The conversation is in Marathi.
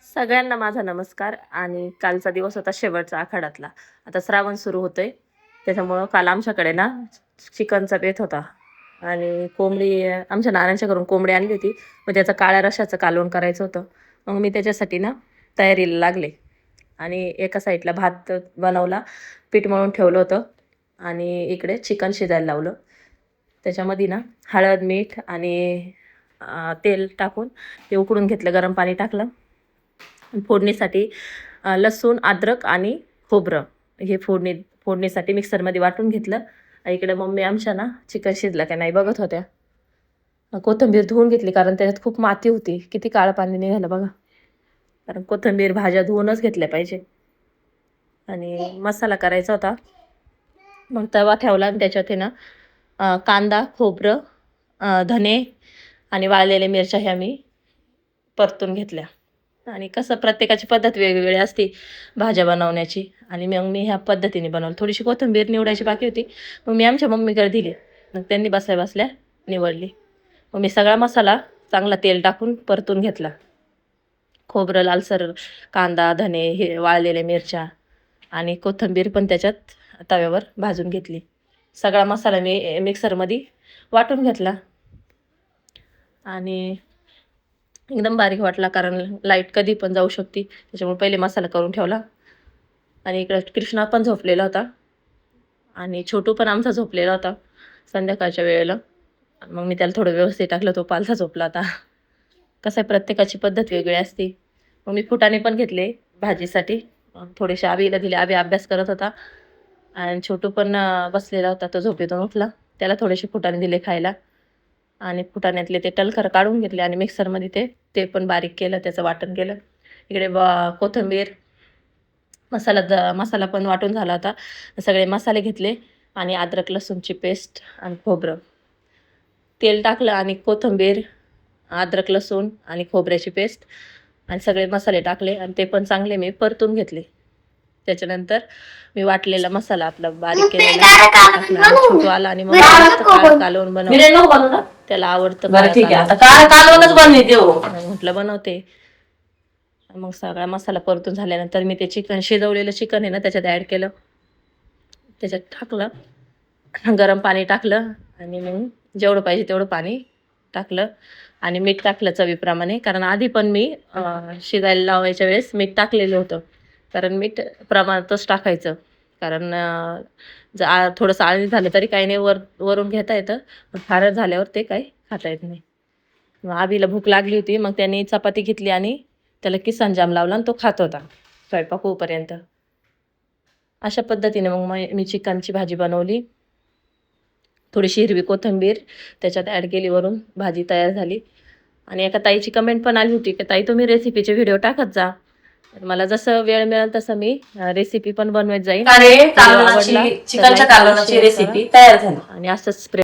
सगळ्यांना माझा नमस्कार. आणि कालचा दिवस होता शेवटचा आखाडातला. आता श्रावण सुरू होतोय, त्याच्यामुळं काल आमच्याकडे ना चिकनचा बेत होता. आणि कोंबडी आमच्या नानांच्या घरून कोंबडी आणली होती. मग त्याचं काळ्या रश्श्याचं कालवण करायचं होतं. मग मी त्याच्यासाठी ना तयारीला लागले. आणि एका साईडला भात बनवला, पीठ मळून ठेवलं होतं. आणि इकडे चिकन शिजायला लावलं. त्याच्यामध्ये ना हळद, मीठ आणि तेल टाकून ते उकळून घेतलं, गरम पाणी टाकलं. फोडणीसाठी लसूण, अद्रक आणि खोबरं हे फोडणीसाठी मिक्सरमध्ये वाटून घेतलं. इकडे मम्मी आमच्या ना चिकन शिजलं का नाही बघत होत्या. कोथिंबीर धुवून घेतली, कारण त्याच्यात खूप माती होती. किती काळं पाणी निघालं बघा. कारण कोथिंबीर भाज्या धुवूनच घेतल्या पाहिजे. आणि मसाला करायचा होता. मग तवा ठेवला आणि त्याच्यात आहे ना कांदा, खोबरं, धने आणि वाळलेल्या मिरच्या ह्या मी परतून घेतल्या. आणि कसं प्रत्येकाची पद्धत वेगवेगळी असते भाज्या बनवण्याची. आणि मग मी ह्या पद्धतीने बनवलं. थोडीशी कोथिंबीर निवडायची बाकी होती, मग मी आमच्या मम्मीकडे दिली. मग त्यांनी बसल्या बसल्या निवडली. मग मी सगळा मसाला चांगला तेल टाकून परतून घेतला. खोबरं, लालसर कांदा, धने, हे वाळलेल्या मिरच्या आणि कोथिंबीर पण त्याच्यात तव्यावर भाजून घेतली. सगळा मसाला मी मिक्सरमध्ये वाटून घेतला. आणि एकदम बारीक वाटला, कारण लाईट कधी पण जाऊ शकते, त्याच्यामुळे पहिले मसाला करून ठेवला. आणि इकडं कृष्णा पण झोपलेला होता आणि छोटू पण आमचा झोपलेला होता संध्याकाळच्या वेळेला. मग मी त्याला थोडं व्यवस्थित टाकलं, तो पालथा झोपला होता. कसं आहे, प्रत्येकाची पद्धत वेगळी असते. मग मी फुटाणे पण घेतले भाजीसाठी. थोडेसे आबीला दिले, आबी अभ्यास करत होता. आणि छोटू पण बसलेला होता, तो झोपेतून उठला, त्याला थोडेसे फुटाणे दिले खायला. आणि फुटाण्यातले ते टलखर काढून घेतले आणि मिक्सरमध्ये ते पण बारीक केलं, त्याचं वाटण केलं. इकडे कोथिंबीर, मसाला पण वाटून झाला होता. सगळे मसाले घेतले आणि अद्रक लसूणची पेस्ट आणि खोबरं, तेल टाकलं आणि कोथिंबीर, अद्रक लसूण आणि खोबऱ्याची पेस्ट आणि सगळे मसाले टाकले. आणि ते पण चांगले मी परतून घेतले. त्याच्यानंतर मी वाटलेला मसाला आपला बारीक केलेला टाकला. छोटू आला आणि मग कालवण बनवलं, त्याला आवडतं. म्हटलं बनवते. मग सगळा मसाला परतून झाल्यानंतर मी ते चिकन, शिजवलेलं चिकन आहे ना, त्याच्यात ॲड केलं. त्याच्यात टाकलं, गरम पाणी टाकलं. आणि मग जेवढं पाहिजे तेवढं पाणी टाकलं. आणि मीठ टाकलं चवीप्रमाणे, कारण आधी पण मी शिजायला लावायच्या वेळेस मीठ टाकलेलं होतं. कारण मीठ प्रमाणातच टाकायचं, कारण थोडंसं आळणी झालं तरी काही नाही, वरून घेता येतं. खारट झाल्यावर ते काही खाता येत नाही. मग आबीला भूक लागली होती, मग त्याने चपाती घेतली आणि त्याला किसान जाम लावला आणि तो खात होता स्वयंपाक होईपर्यंत. अशा पद्धतीने मग मी चिकनची भाजी बनवली. थोडीशी हिरवी कोथिंबीर त्याच्यात ॲड केली, वरून भाजी तयार झाली. आणि एका ताईची कमेंट पण आली होती की ताई तुम्ही रेसिपीचे व्हिडिओ टाकत जा. मला जसं वेळ मिळेल तसं मी रेसिपी पण बनवत जाईल. चिकनच्या कालवणाची रेसिपी तयार झाली. आणि असंच